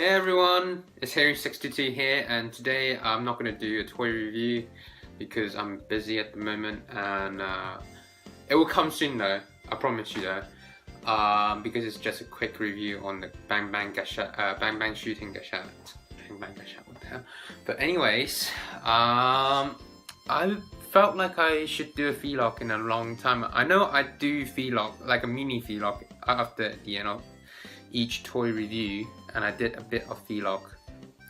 Hey everyone, it's Harry62 here, and today I'm not going to do a toy review because I'm busy at the moment, and it will come soon though, I promise you though, because it's just a quick review on the Bang Bang Shooting Gashette. Bang Bang Gashette, what the hell? But anyways, I felt like I should do a vlog in a long time. I know I do vlog, like a mini vlog after the end of each toy review, and I did a bit of vlog,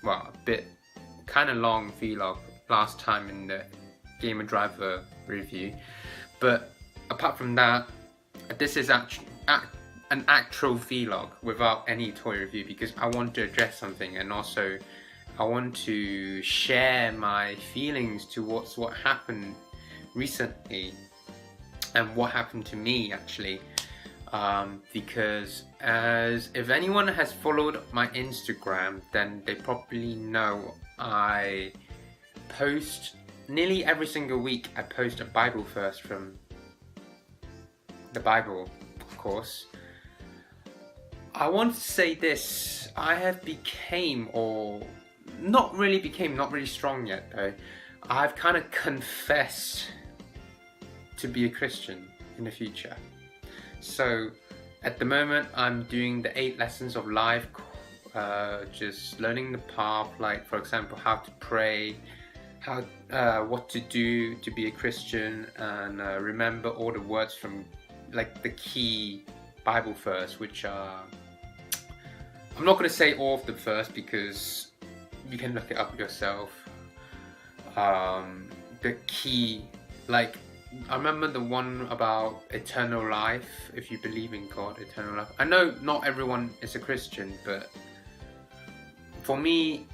well, a bit kind of long vlog last time in the Gamer Driver review. But apart from that, this is actually an actual vlog without any toy review, because I want to address something, and also I want to share my feelings towards what happened recently and what happened to me actually. Because if anyone has followed my Instagram, then they probably know I post nearly every single week. I post a Bible verse from the Bible, of course. I want to say this: I have not really strong yet though. I've kind of confessed to be a Christian in the future. So at the moment I'm doing the 8 lessons of life, just learning the path, like for example how to pray, what to do to be a Christian, and remember all the words from like the key Bible verse, which are, I'm not going to say all of the verse because you can look it up yourself. The key, like, I remember the one about eternal life, if you believe in God, eternal life. I know not everyone is a Christian, but for me,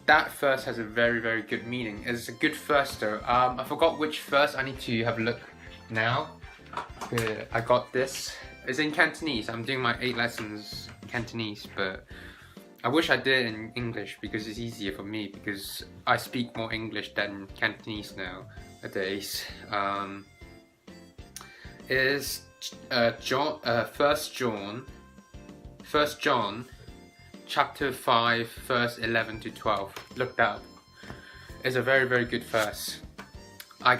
that verse has a very, very good meaning. It's a good verse though. I forgot which verse. I need to have a look now. I got this. It's in Cantonese. I'm doing my 8 lessons in Cantonese, but I wish I did in English because it's easier for me, because I speak more English than Cantonese nowadays. Is First John chapter 5 verse 11 to 12. Look that up. It's a very, very good verse. I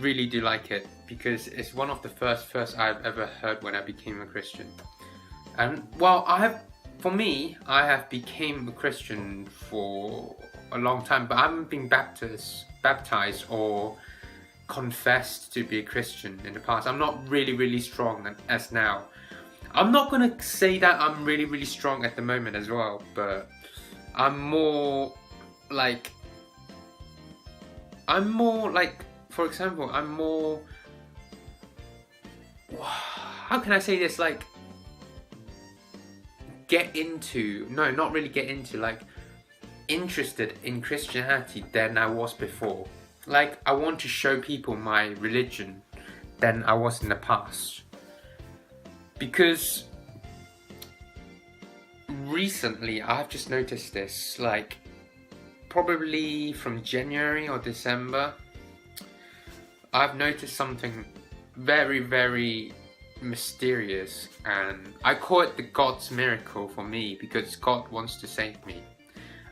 really do like it, because it's one of the first verse I've ever heard when I became a Christian. And well, I have became a Christian for a long time, but I haven't been baptized or confessed to be a Christian in the past. I'm not really strong as now. I'm not gonna say that I'm really strong at the moment as well, but I'm more like, for example, how can I say this, like, like interested in Christianity than I was before. Like, I want to show people my religion than I was in the past. Because recently I've just noticed this, like probably from January or December, I've noticed something very, very mysterious, and I call it the God's miracle for me, because God wants to save me.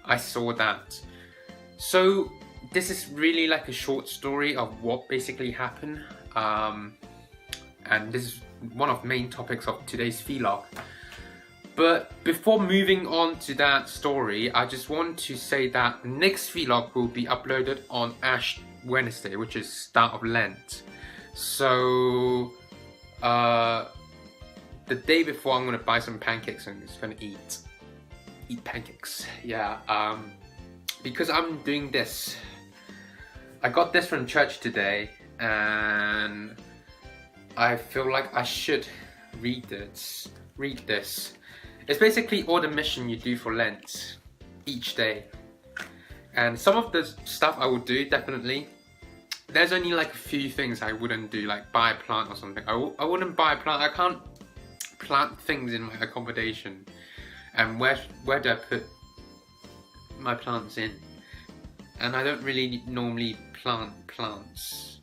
I saw that. So this is really like a short story of what basically happened, and this is one of the main topics of today's vlog. But before moving on to that story, I just want to say that next vlog will be uploaded on Ash Wednesday, which is start of Lent. So the day before, I'm gonna buy some pancakes and just gonna eat pancakes. Yeah, because I'm doing this. I got this from church today, and I feel like I should read this. It's basically all the mission you do for Lent each day, and some of the stuff I would do, definitely. There's only like a few things I wouldn't do, like buy a plant or something. I wouldn't buy a plant. I can't plant things in my accommodation, and where do I put my plants in? And I don't really normally plant plants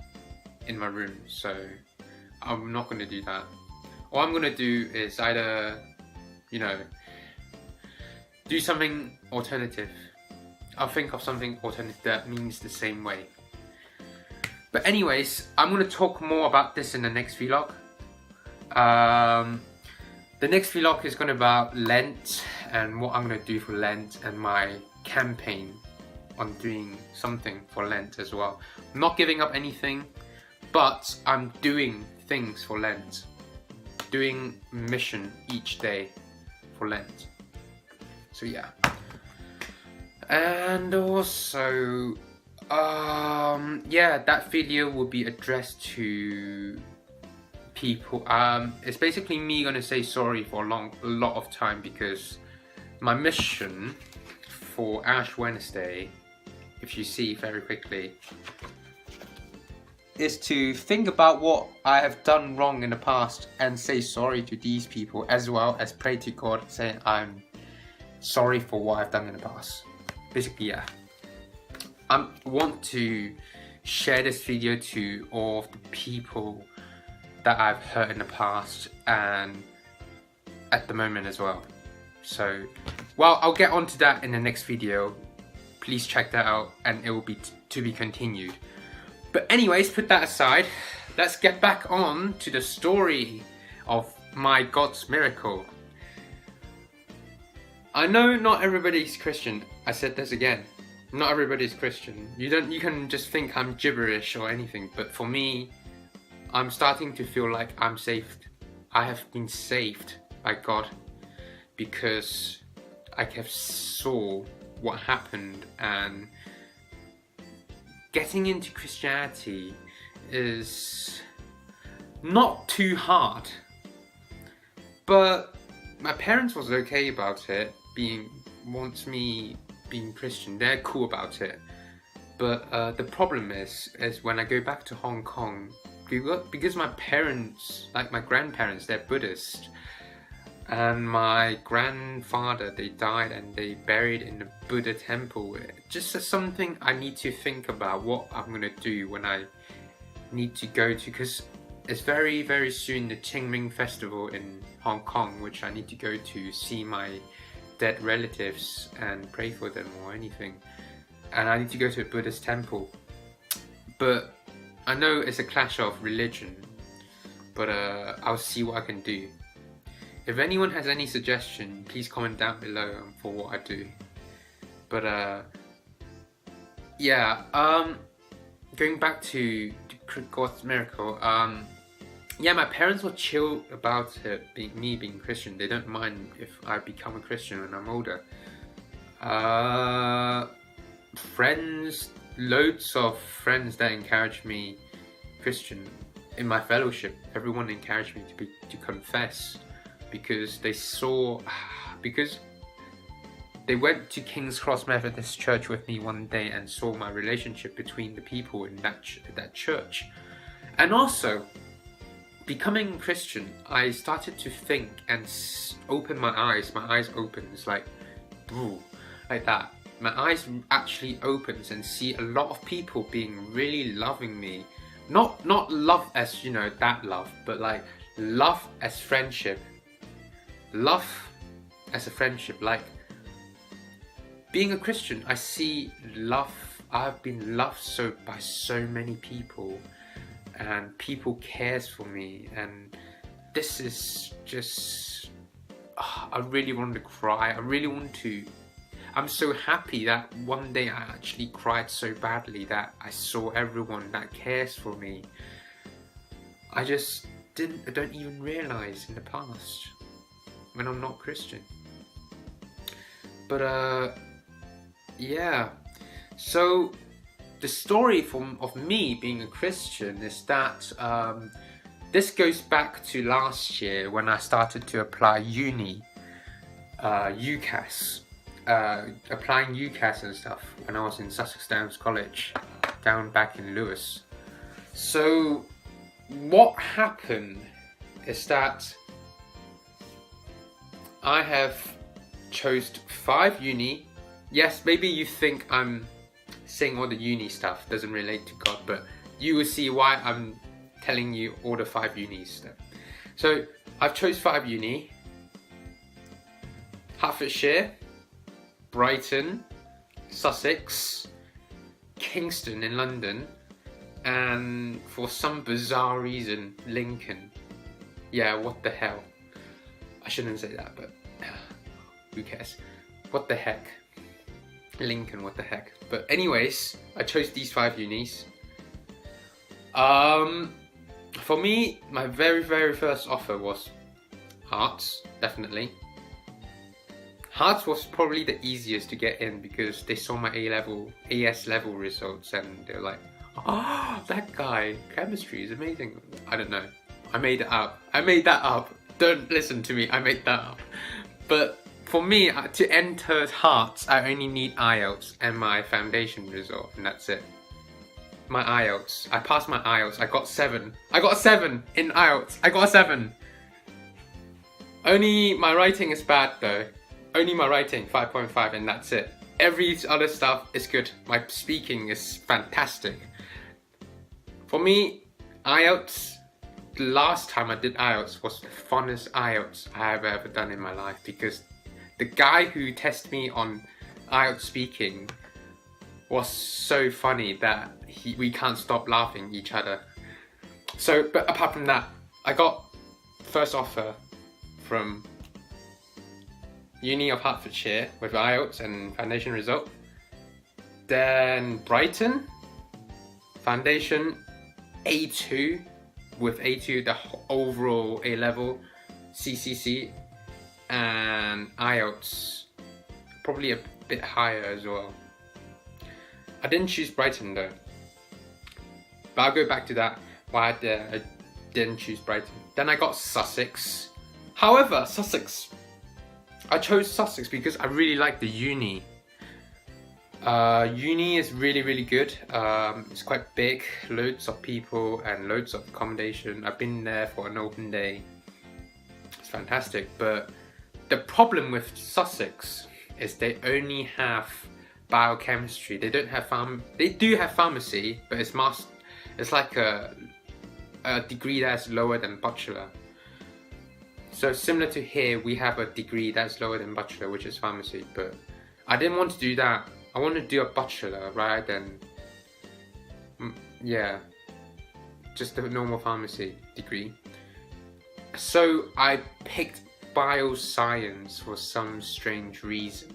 in my room, so I'm not going to do that. All I'm going to do is either, do something alternative. I'll think of something alternative that means the same way. But anyways, I'm going to talk more about this in the next vlog. The next vlog is going to be about Lent and what I'm going to do for Lent and my campaign on doing something for Lent as well. I'm not giving up anything, but I'm doing things for Lent. Doing mission each day for Lent. So yeah. And also, yeah, that video will be addressed to people. It's basically me gonna say sorry for a lot of time, because my mission for Ash Wednesday, if you see very quickly, is to think about what I have done wrong in the past and say sorry to these people, as well as pray to God saying I'm sorry for what I've done in the past. Basically, yeah. I want to share this video to all of the people that I've hurt in the past and at the moment as well. So, well, I'll get onto that in the next video. Please check that out, and it will be to be continued. But anyways, put that aside. Let's get back on to the story of my God's miracle. I know not everybody's Christian. I said this again. Not everybody's Christian. You can just think I'm gibberish or anything, but for me, I'm starting to feel like I'm saved. I have been saved by God because I have saw what happened, and getting into Christianity is not too hard. But my parents was okay about it, wants me being Christian. They're cool about it. But the problem is when I go back to Hong Kong, because my parents, like my grandparents, they're Buddhist, and my grandfather, they died and they buried in the Buddha temple. Just as something I need to think about what I'm gonna do when I need to go to, because it's very, very soon the Qingming festival in Hong Kong, which I need to go to see my dead relatives and pray for them or anything. And I need to go to a Buddhist temple. But I know it's a clash of religion, but I'll see what I can do. If anyone has any suggestion, please comment down below for what I do. But yeah, going back to God's miracle, yeah, my parents were chill about it, me being Christian. They don't mind if I become a Christian when I'm older. Friends, loads of friends that encouraged me Christian in my fellowship. Everyone encouraged me to confess, because they saw, because they went to King's Cross Methodist Church with me one day and saw my relationship between the people in that church. And also, becoming Christian, I started to think and open my eyes. My eyes opened. It's like, boo, like that. My eyes actually opens and see a lot of people being really loving me. Not love as, you know, that love, but like love as friendship. Love as a friendship. Like being a Christian, I see love. I've been loved by so many people, and people cares for me, and this is just, I really want to cry. I'm so happy that one day I actually cried so badly that I saw everyone that cares for me. I don't even realize in the past when I'm not Christian. But yeah, so the story of me being a Christian is that this goes back to last year when I started to apply uni, UCAS, applying UCAS and stuff when I was in Sussex Downs College, down back in Lewis. So what happened is that I have chose 5 uni. Yes, maybe you think I'm saying all the uni stuff doesn't relate to God, but you will see why I'm telling you all the 5 uni stuff. So I've chose 5 uni: Hertfordshire, Brighton, Sussex, Kingston in London, and for some bizarre reason, Lincoln. Yeah, what the hell? I shouldn't say that, but who cares? What the heck? Lincoln, what the heck? But anyways, I chose these 5 unis. For me, my very first offer was Arts, definitely. Arts was probably the easiest to get in because they saw my AS level results and they're like, oh, that guy, chemistry is amazing. I don't know. I made it up. I made that up. Don't listen to me, I made that up. But for me, to enter Arts, I only need IELTS and my foundation result, and that's it. My IELTS. I passed my IELTS. I got 7. I got a 7 in IELTS. I got a 7. Only my writing is bad though. Only my writing, 5.5, and that's it. Every other stuff is good. My speaking is fantastic. For me, IELTS, the last time I did IELTS was the funnest IELTS I have ever done in my life, because the guy who tested me on IELTS speaking was so funny that we can't stop laughing each other. So, but apart from that, I got first offer from Uni of Hertfordshire with IELTS and foundation result. Then Brighton, foundation A2 with A2 the overall A level, CCC, and IELTS probably a bit higher as well. I didn't choose Brighton though, but I'll go back to that, why I didn't choose Brighton. Then I got Sussex. However, I chose Sussex because I really like the uni. Uni is really good. It's quite big, loads of people and loads of accommodation. I've been there for an open day. It's fantastic, but the problem with Sussex is they only have biochemistry. They don't have they do have pharmacy, but it's like a degree that's lower than bachelor. So similar to here, we have a degree that's lower than bachelor, which is pharmacy, but I didn't want to do that. I want to do a bachelor rather than, yeah, just a normal pharmacy degree. So I picked bioscience for some strange reason.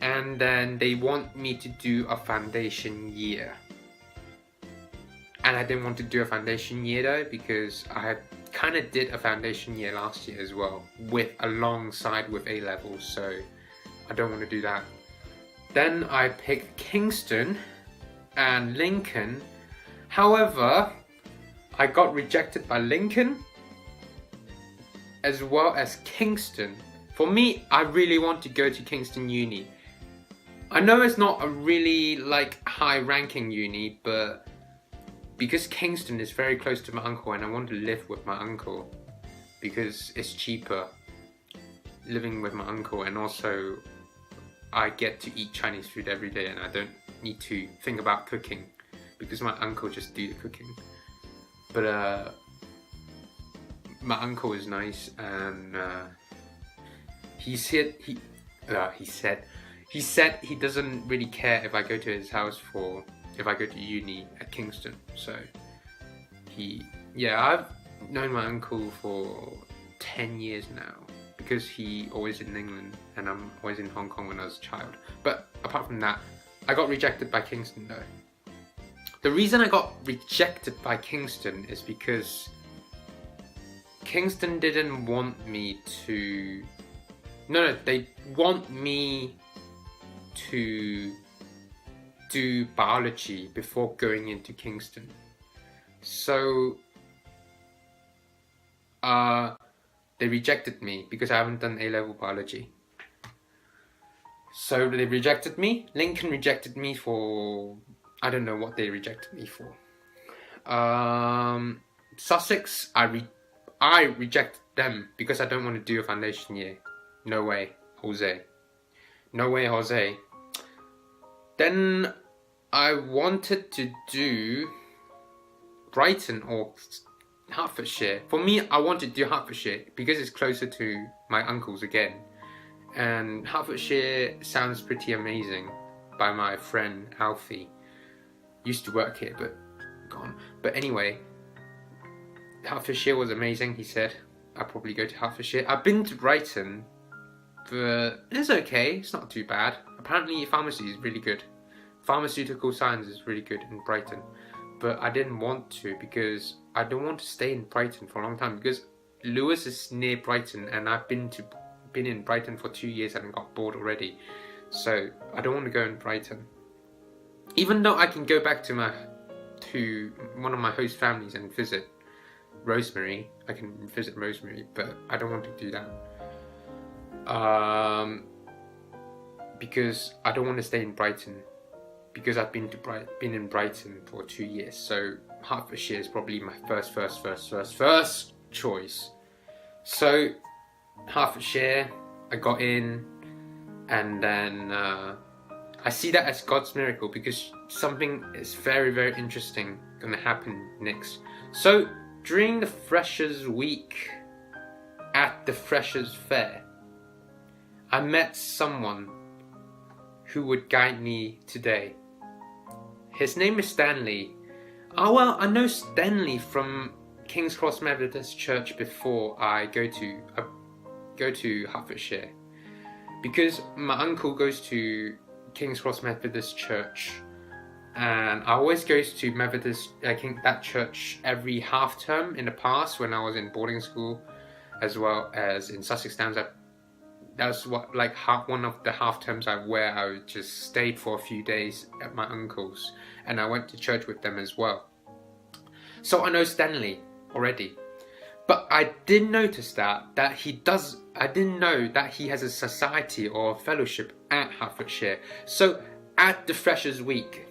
And then they want me to do a foundation year. And I didn't want to do a foundation year though, because I had kind of did a foundation year last year as well, alongside with A levels, so I don't want to do that. Then I picked Kingston and Lincoln. However, I got rejected by Lincoln as well as Kingston. For me, I really want to go to Kingston Uni. I know it's not a really high ranking uni, but because Kingston is very close to my uncle and I want to live with my uncle because it's cheaper living with my uncle, and also I get to eat Chinese food every day and I don't need to think about cooking because my uncle just do the cooking. But my uncle is nice, and he said he doesn't really care if I go to his house if I go to uni at Kingston. So I've known my uncle for 10 years now, because he always in England and I'm always in Hong Kong when I was a child. But apart from that, I got rejected by Kingston though. The reason I got rejected by Kingston is because Kingston didn't want me to... No, they want me to do biology before going into Kingston. So they rejected me because I haven't done A-level biology. So they rejected me. Lincoln rejected me for... I don't know what they rejected me for. Sussex, I rejected them because I don't want to do a foundation year. No way, Jose. No way, Jose. Then I wanted to do Brighton or Hertfordshire. For me, I wanted to do Hertfordshire because it's closer to my uncles again. and Hertfordshire sounds pretty amazing by my friend Alfie. Used to work here but gone. But anyway, Hertfordshire was amazing, he said. I'll probably go to Hertfordshire. I've been to Brighton, but it's okay, it's not too bad. Apparently pharmacy is really good. Pharmaceutical science is really good in Brighton. But I didn't want to because I don't want to stay in Brighton for a long time, because Lewis is near Brighton and I've been in Brighton for 2 years and got bored already. So I don't want to go in Brighton. Even though I can go back to one of my host families and visit Rosemary. I can visit Rosemary, but I don't want to do that. Because I don't want to stay in Brighton. Because I've been in Brighton for 2 years. So Hertfordshire is probably my first choice. So Hertfordshire, I got in, and then I see that as God's miracle, because something is very, very interesting gonna happen next. So during the Freshers Week at the Freshers Fair, I met someone who would guide me today. His name is Stanley. Oh well, I know Stanley from King's Cross Methodist Church before I go to Hertfordshire, because my uncle goes to King's Cross Methodist Church, and I always goes to that church every half term in the past when I was in boarding school, as well as in Sussex Downs. That was one of the half terms where I just stayed for a few days at my uncle's, and I went to church with them as well. So I know Stanley already, but I didn't notice that he does. I didn't know that he has a society or a fellowship at Hertfordshire. So at the Freshers Week,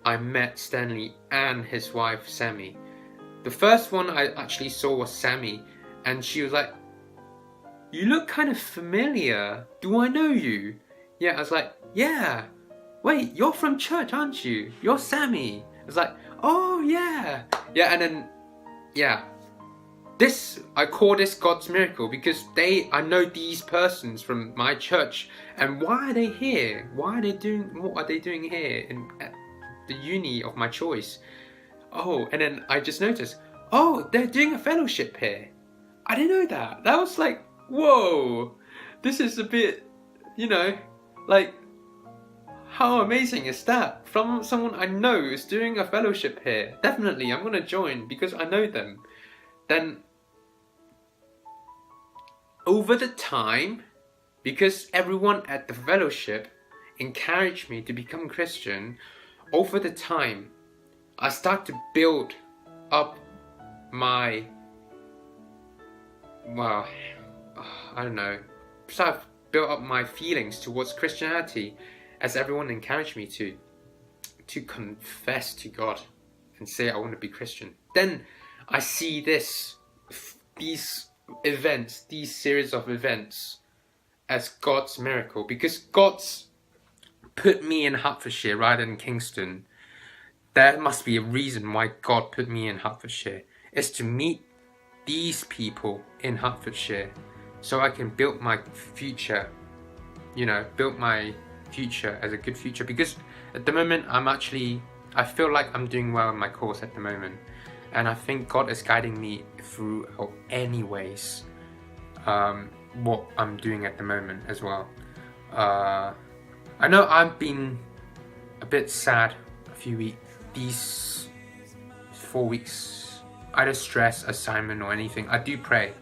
I met Stanley and his wife Sammy. The first one I actually saw was Sammy, and she was like, "You look kind of familiar. Do I know you?" Yeah, I was like, "Yeah. Wait, you're from church, aren't you? You're Sammy." I was like, "Oh yeah." Yeah, and then, yeah. I call this God's miracle, because I know these persons from my church, and why are they here? What are they doing here at the uni of my choice? Oh, and then I just noticed, oh, they're doing a fellowship here. I didn't know that. That was like, whoa, this is a bit, like, how amazing is that? From someone I know is doing a fellowship here. Definitely, I'm gonna join because I know them. Then, over the time, because everyone at the fellowship encouraged me to become Christian, over the time, I start to build up my, build up my feelings towards Christianity, as everyone encouraged me to confess to God and say I want to be Christian. Then I see these series of events as God's miracle, because God's put me in Hertfordshire rather than Kingston. There must be a reason why God put me in Hertfordshire. It's to meet these people in Hertfordshire so I can build my future, as a good future. Because at the moment I feel like I'm doing well in my course at the moment, and I think God is guiding me through anyways what I'm doing at the moment as well. I know I've been a bit sad these 4 weeks, either stress, assignment or anything. I do pray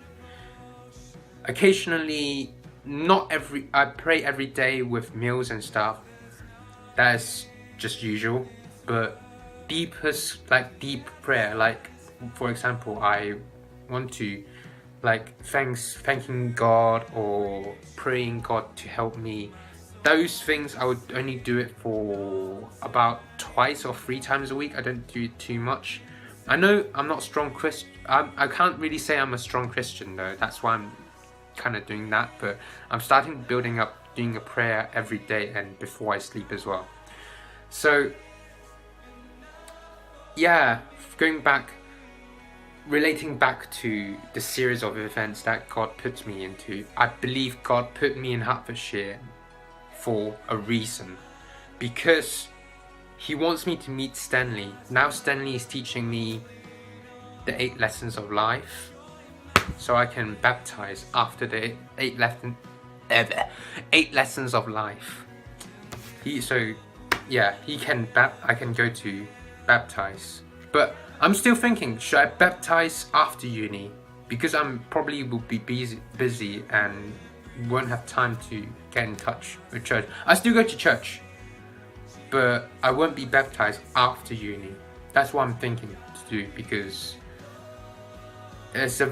occasionally. I pray every day with meals and stuff. That is just usual. But deep prayer, like for example, I want to thanking God or praying God to help me. Those things I would only do it for about 2 or 3 times a week. I don't do it too much. I know I'm not strong Christian. I can't really say I'm a strong Christian though. That's why I'm kind of doing that. But I'm starting building up doing a prayer every day and before I sleep as well. So yeah, going back, relating back to the series of events that God put me into, I believe God put me in Hertfordshire for a reason, because He wants me to meet Stanley. Now Stanley is teaching me the 8 lessons of life, so I can baptize after the 8 lessons of life. I can go to baptize. But I'm still thinking, should I baptize after uni? Because I'm probably will be busy and won't have time to get in touch with church. I still go to church, but I won't be baptized after uni. That's what I'm thinking to do, because it's a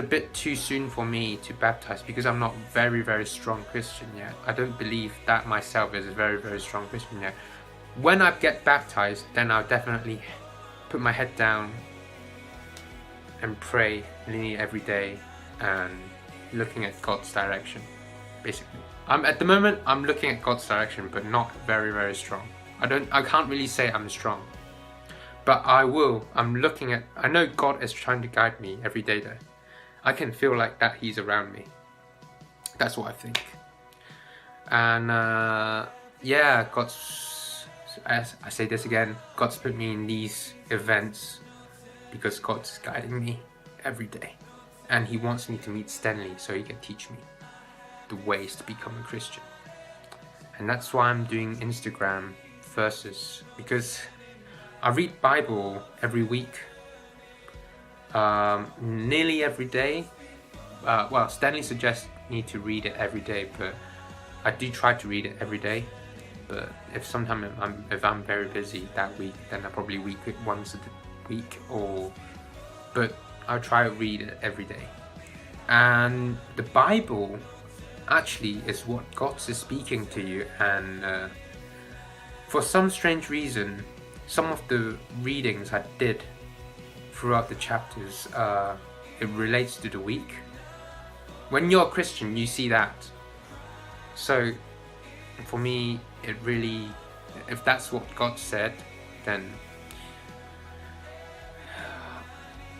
bit too soon for me to baptize, because I'm not very strong Christian yet. I don't believe that myself as a very strong Christian yet. When I get baptized, then I'll definitely put my head down and pray nearly every day and looking at God's direction, basically. At the moment I'm looking at God's direction, but not very strong. I can't really say I'm strong, but I will. I know God is trying to guide me every day though. I can feel like that He's around me. That's what I think. And as I say this again, God's put me in these events because God's guiding me every day, and He wants me to meet Stanley so He can teach me the ways to become a Christian. And that's why I'm doing Instagram verses, because I read Bible every week, nearly every day. Stanley suggests me to read it every day, but I do try to read it every day. But if I'm very busy that week, then I probably read it once a week, but I'll try to read it every day. And the Bible actually is what God is speaking to you, and for some strange reason, some of the readings I did throughout the chapters, it relates to the week. When you're a Christian, you see that. So for me, it really, if that's what God said, then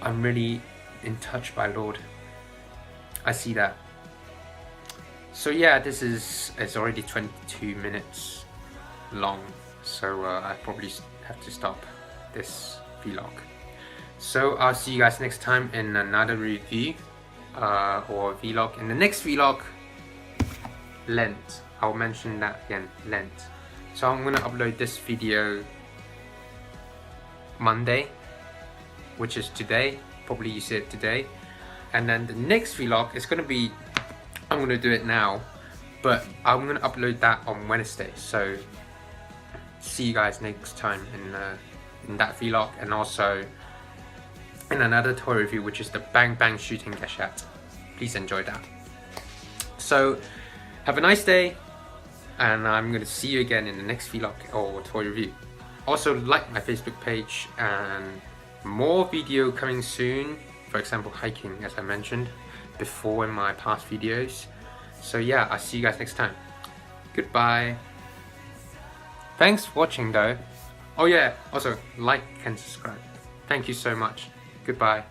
I'm really in touch by Lord. I see that. So yeah, it's already 22 minutes long, so I probably have to stop this vlog. So I'll see you guys next time in another review or vlog. In the next vlog, Lent. I'll mention that again, Lent. So I'm gonna upload this video Monday, which is today. Probably you see it today. And then the next vlog is gonna be, I'm gonna do it now, but I'm gonna upload that on Wednesday. So see you guys next time in that vlog, and also in another toy review, which is the Bang Bang Shooting Gashette. Please enjoy that. So have a nice day, and I'm going to see you again in the next vlog or toy review. Also like my Facebook page, and more video coming soon, for example hiking, as I mentioned before in my past videos. So yeah, I'll see you guys next time. Goodbye. Thanks for watching though. Oh yeah, also like and subscribe. Thank you so much. Goodbye.